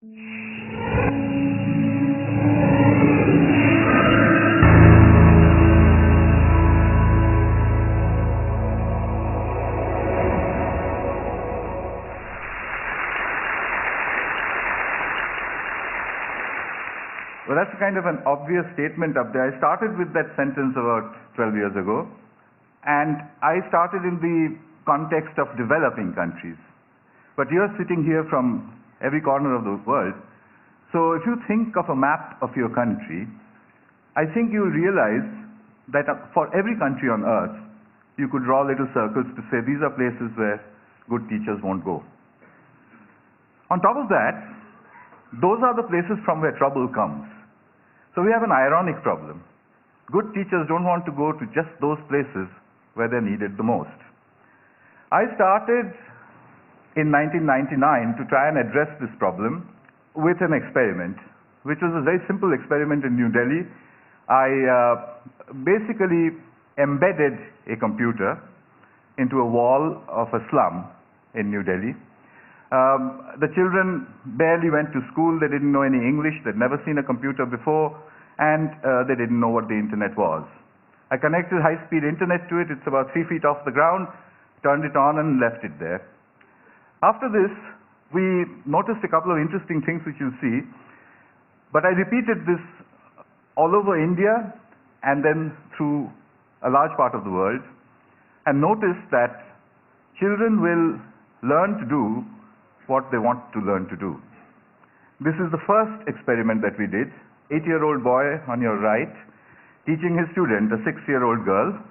Well, that's kind of an obvious statement up there. I started with that sentence about 12 years ago, and I started in the context of developing countries. But you're sitting here from every corner of the world, so if you think of a map of your country, I think you'll realize that for every country on earth, you could draw little circles to say these are places where good teachers won't go. On top of that, those are the places from where trouble comes. So we have an ironic problem. Good teachers don't want to go to just those places where they're needed the most. I started in 1999 to try and address this problem with an experiment, which was a very simple experiment in New Delhi. I basically embedded a computer into a wall of a slum in New Delhi. The children barely went to school, they didn't know any English, they'd never seen a computer before, and they didn't know what the internet was. I connected high-speed internet to it, it's about 3 feet off the ground, turned it on and left it there. After this, we noticed a couple of interesting things which you'll see, but I repeated this all over India and then through a large part of the world, and noticed that children will learn to do what they want to learn to do. This is the first experiment that we did. 8-year-old boy on your right teaching his student, a 6-year-old girl,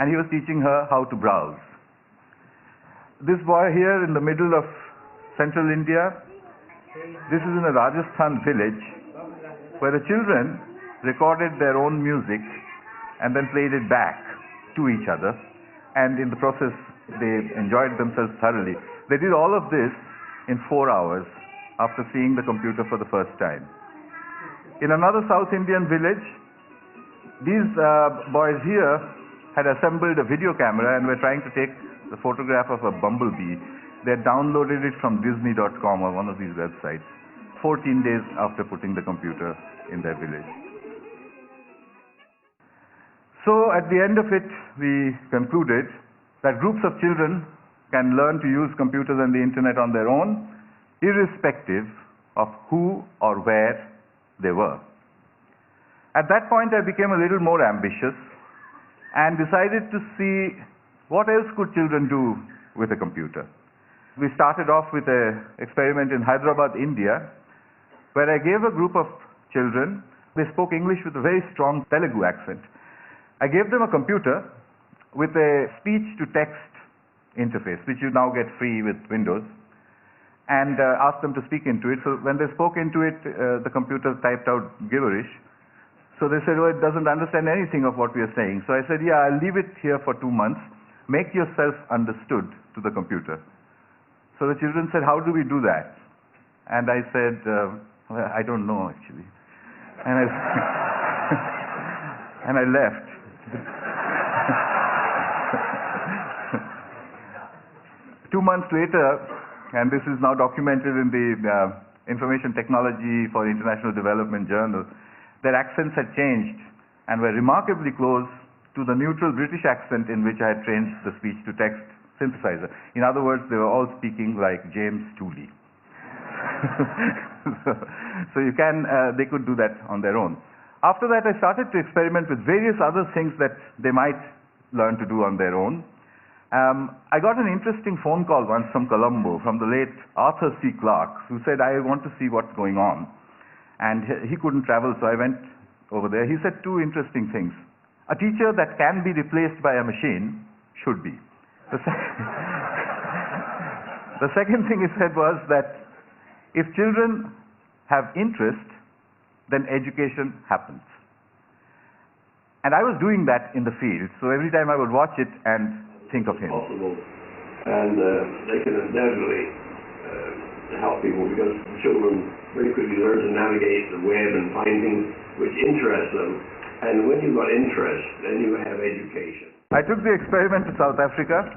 and he was teaching her how to browse. This boy here in the middle of central India, this is in a Rajasthan village where the children recorded their own music and then played it back to each other, and in the process they enjoyed themselves thoroughly. They did all of this in 4 hours after seeing the computer for the first time. In another South Indian village, these boys here had assembled a video camera and were trying to take the photograph of a bumblebee. They had downloaded it from Disney.com or one of these websites 14 days after putting the computer in their village. So at the end of it, we concluded that groups of children can learn to use computers and the internet on their own, irrespective of who or where they were. At that point, I became a little more ambitious and decided to see what else could children do with a computer. We started off with an experiment in Hyderabad, India, where I gave a group of children, they spoke English with a very strong Telugu accent. I gave them a computer with a speech-to-text interface, which you now get free with Windows, and asked them to speak into it. So when they spoke into it, the computer typed out gibberish. So they said, oh, it doesn't understand anything of what we are saying. So I said, yeah, I'll leave it here for 2 months. Make yourself understood to the computer. So the children said, how do we do that? And I said, well, I don't know actually. And I, and I left. 2 months later, and this is now documented in the Information Technology for International Development Journal, their accents had changed and were remarkably close to the neutral British accent in which I had trained the speech-to-text synthesizer. In other words, they were all speaking like James Tooley. So you can, they could do that on their own. After that, I started to experiment with various other things that they might learn to do on their own. I got an interesting phone call once from Colombo, from the late Arthur C. Clarke, who said, I want to see what's going on. And he couldn't travel, so I went over there. He said 2 interesting things. A teacher that can be replaced by a machine should be. The second thing he said was that if children have interest, then education happens. And I was doing that in the field, so every time I would watch it and think of him. Possible. And they can undoubtedly help people, because children very quickly learn to navigate the web and find things which interest them. And when you've got interest, then you have education. I took the experiment to South Africa.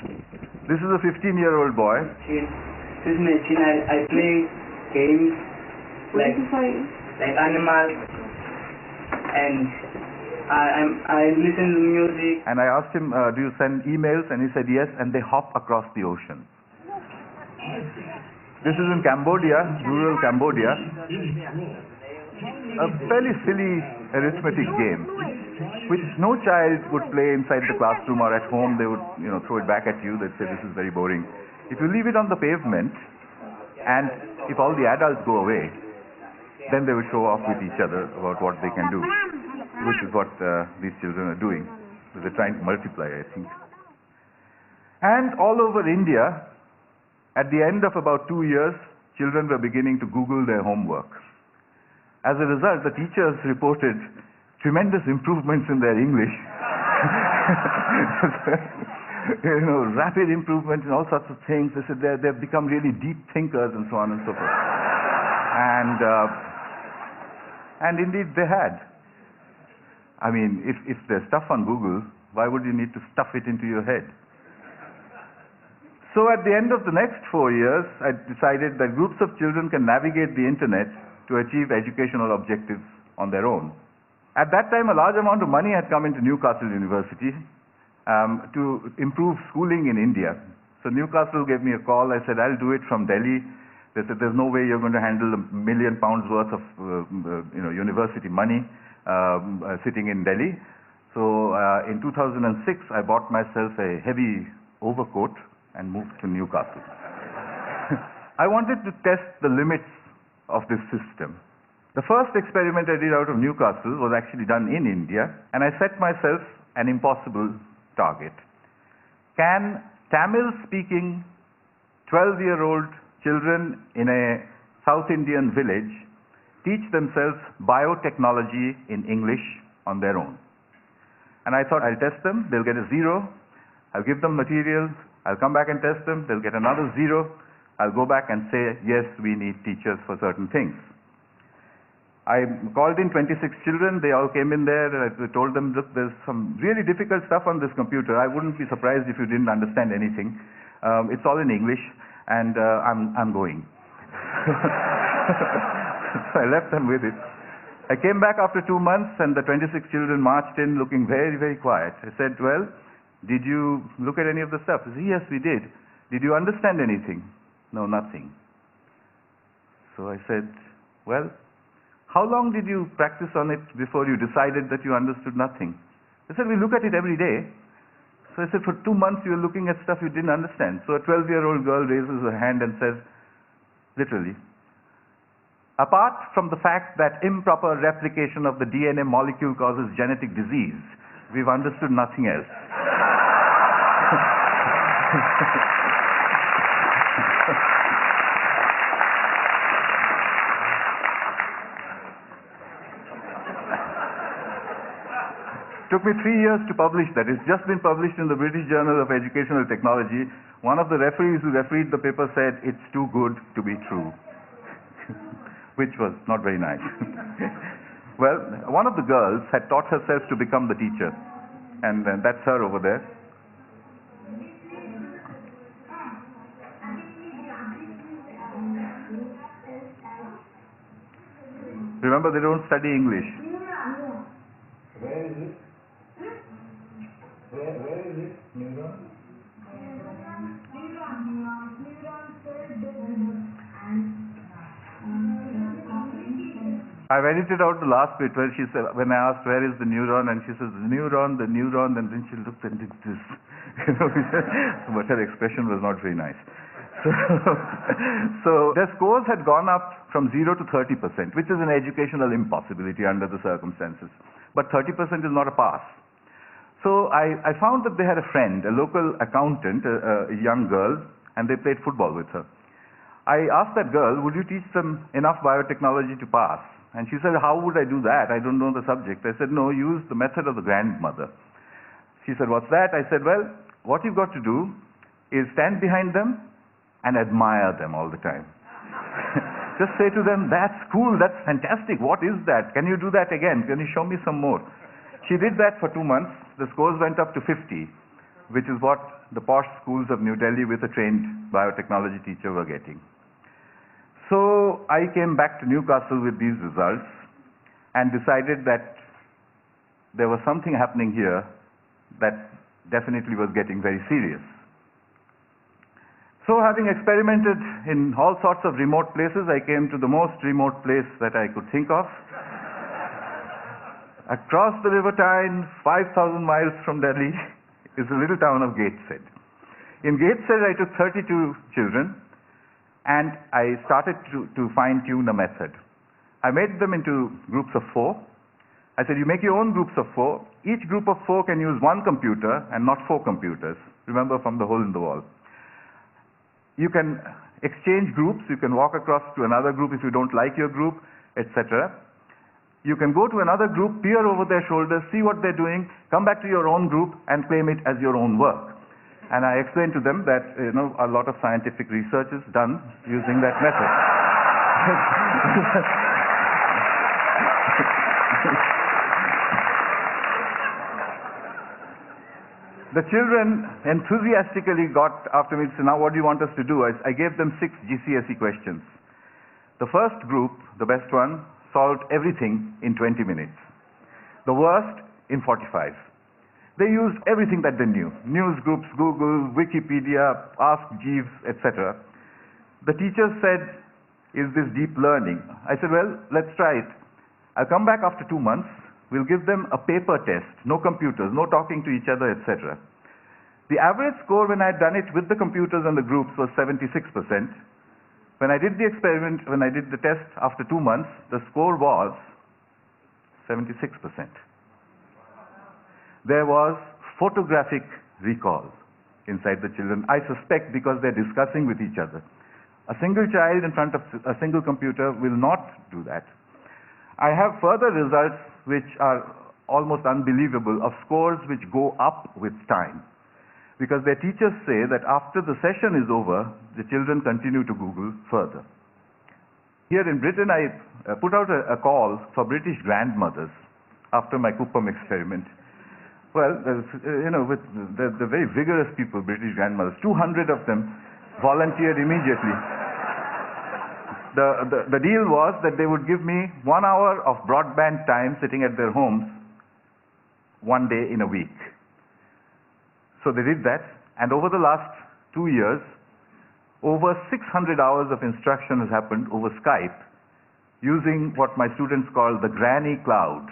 This is a 15-year-old boy. I play games like animals, and I listen to music. And I asked him, do you send emails? And he said yes, and they hop across the ocean. This is in Cambodia, rural Cambodia. A fairly silly arithmetic game, which no child would play inside the classroom or at home. They would, throw it back at you. They'd say, this is very boring. If you leave it on the pavement, and if all the adults go away, then they would show off with each other about what they can do, which is what these children are doing. They're trying to multiply, I think. And all over India, at the end of about 2 years, children were beginning to Google their homework. As a result, the teachers reported tremendous improvements in their English. Rapid improvement in all sorts of things. They said they've become really deep thinkers and so on and so forth. And indeed they had. I mean, if there's stuff on Google, why would you need to stuff it into your head? So at the end of the next 4 years, I decided that groups of children can navigate the internet to achieve educational objectives on their own. At that time, a large amount of money had come into Newcastle University to improve schooling in India. So Newcastle gave me a call. I said, I'll do it from Delhi. They said, there's no way you're going to handle £1 million worth of university money sitting in Delhi. So in 2006, I bought myself a heavy overcoat and moved to Newcastle. I wanted to test the limits of this system. The first experiment I did out of Newcastle was actually done in India, and I set myself an impossible target. Can Tamil-speaking 12-year-old children in a South Indian village teach themselves biotechnology in English on their own? And I thought, I'll test them, they'll get a 0, I'll give them materials, I'll come back and test them, they'll get another 0, I'll go back and say, yes, we need teachers for certain things. I called in 26 children, they all came in there, and I told them, look, there's some really difficult stuff on this computer. I wouldn't be surprised if you didn't understand anything. It's all in English, and I'm going. So I left them with it. I came back after 2 months, and the 26 children marched in looking very, very quiet. I said, well, did you look at any of the stuff? They said, yes, we did. Did you understand anything? No, nothing. So I said, well, how long did you practice on it before you decided that you understood nothing? They said, we look at it every day. So I said, for 2 months you were looking at stuff you didn't understand. So a 12-year-old girl raises her hand and says, literally, apart from the fact that improper replication of the DNA molecule causes genetic disease, we've understood nothing else. Took me 3 years to publish that. It's just been published in the British Journal of Educational Technology. One of the referees who refereed the paper said, it's too good to be true, which was not very nice. Well, one of the girls had taught herself to become the teacher, and that's her over there. Remember, they don't study English. Where is it? Where is it? Neuron? I've edited out the last bit where she said, when I asked where is the neuron, and she says, the neuron, and then she looked and did this. But her expression was not very nice. So their scores had gone up from 0 to 30%, which is an educational impossibility under the circumstances. But 30% is not a pass. So I found that they had a friend, a local accountant, a young girl, and they played football with her. I asked that girl, would you teach them enough biotechnology to pass? And she said, how would I do that? I don't know the subject. I said, no, use the method of the grandmother. She said, what's that? I said, well, what you've got to do is stand behind them and admire them all the time. Just say to them, that's cool, that's fantastic, what is that? Can you do that again? Can you show me some more? She did that for 2 months. The scores went up to 50, which is what the posh schools of New Delhi with a trained biotechnology teacher were getting. So I came back to Newcastle with these results and decided that there was something happening here that definitely was getting very serious. So having experimented in all sorts of remote places, I came to the most remote place that I could think of. Across the River Tyne, 5,000 miles from Delhi, is the little town of Gateshead. In Gateshead, I took 32 children and I started to fine-tune a method. I made them into groups of 4. I said, you make your own groups of 4. Each group of 4 can use 1 computer and not 4 computers. Remember, from the hole in the wall. You can exchange groups. You can walk across to another group if you don't like your group, etc. You can go to another group, peer over their shoulders, see what they're doing, come back to your own group and claim it as your own work. And I explained to them that, a lot of scientific research is done using that method. The children enthusiastically got after me and said, now what do you want us to do? I gave them 6 GCSE questions. The first group, the best one, solved everything in 20 minutes. The worst in 45. They used everything that they knew. News groups, Google, Wikipedia, Ask Jeeves, etc. The teacher said, is this deep learning? I said, well, let's try it. I'll come back after 2 months. We'll give them a paper test, no computers, no talking to each other, etc. The average score when I had done it with the computers and the groups was 76%. When I did the experiment, when I did the test after 2 months, the score was 76%. There was photographic recall inside the children. I suspect because they're discussing with each other. A single child in front of a single computer will not do that. I have further results which are almost unbelievable of scores which go up with time. Because their teachers say that after the session is over, the children continue to Google further. Here in Britain, I put out a call for British grandmothers after my Kuppam experiment. Well, with the very vigorous people, British grandmothers, 200 of them volunteered immediately. The deal was that they would give me 1 hour of broadband time sitting at their homes 1 day in a week. So they did that, and over the last 2 years, over 600 hours of instruction has happened over Skype using what my students call the granny cloud.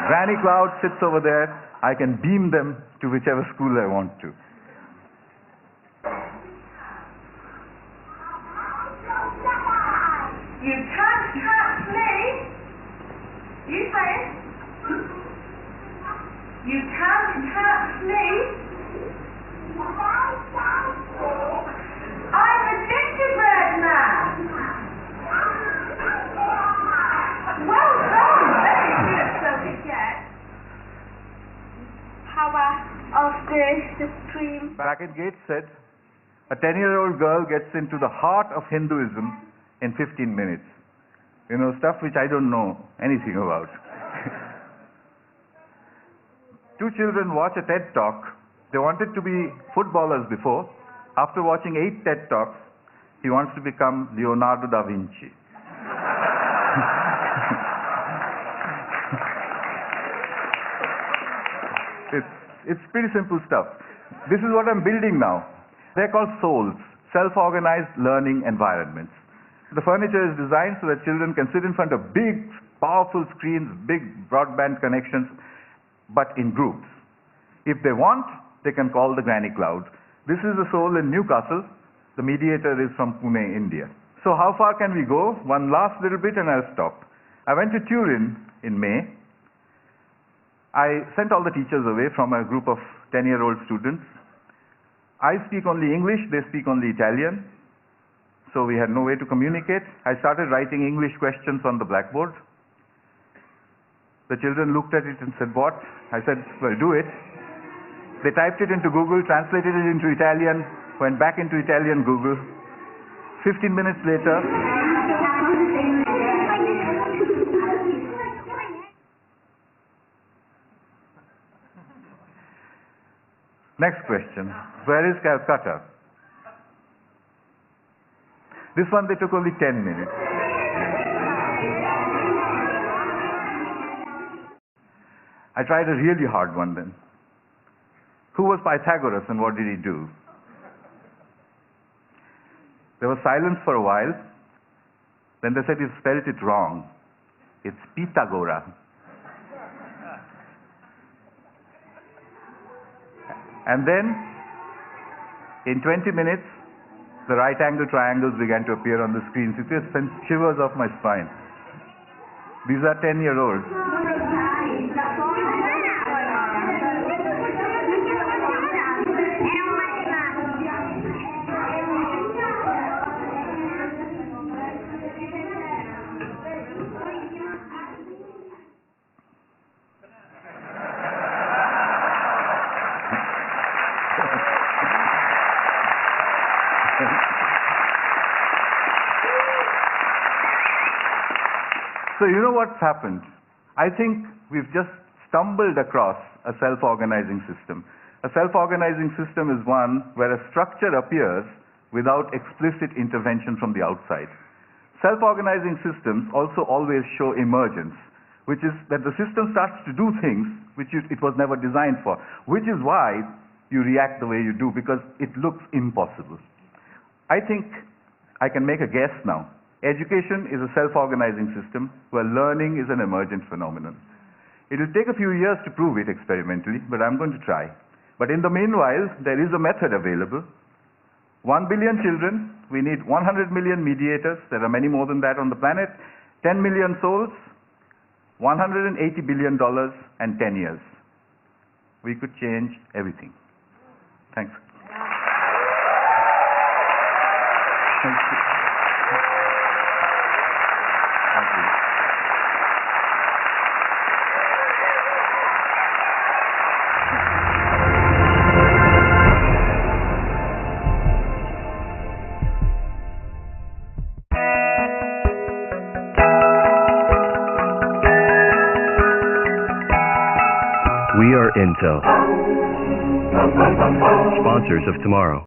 Granny cloud sits over there. I can beam them to whichever school I want to. You can't catch me. You say it. You can't catch me. I'm a gingerbread man. Well done. Very good. So we get power of the stream. Back at Gateshead, a 10-year-old girl gets into the heart of Hinduism in 15 minutes. Stuff which I don't know anything about. 2 children watch a TED Talk. They wanted to be footballers before. After watching 8 TED Talks, he wants to become Leonardo da Vinci. It's pretty simple stuff. This is what I'm building now. They're called SOLs, self-organized learning environments. The furniture is designed so that children can sit in front of big, powerful screens, big broadband connections, but in groups. If they want, they can call the granny cloud. This is the SOL in Newcastle. The mediator is from Pune, India. So how far can we go? One last little bit and I'll stop. I went to Turin in May. I sent all the teachers away from a group of 10-year-old students. I speak only English, they speak only Italian. So we had no way to communicate. I started writing English questions on the blackboard. The children looked at it and said, what? I said, well, do it. They typed it into Google, translated it into Italian, went back into Italian Google. 15 minutes later, next question. Where is Calcutta? This one they took only 10 minutes. I tried a really hard one then. Who was Pythagoras and what did he do? There was silence for a while. Then they said you spelled it wrong. It's Pythagora. And then, in 20 minutes, the right angle triangles began to appear on the screen. It just sent shivers off my spine. These are 10-year-olds. So you know what's happened? I think we've just stumbled across a self-organizing system. A self-organizing system is one where a structure appears without explicit intervention from the outside. Self-organizing systems also always show emergence, which is that the system starts to do things which it was never designed for, which is why you react the way you do, because it looks impossible. I think I can make a guess now. Education is a self-organizing system where learning is an emergent phenomenon. It will take a few years to prove it experimentally, but I'm going to try. But in the meanwhile, there is a method available. 1 billion children, we need 100 million mediators, there are many more than that on the planet, 10 million souls, $180 billion, and 10 years. We could change everything. Thanks. Thank you. Thank you. We are Intel, sponsors of tomorrow.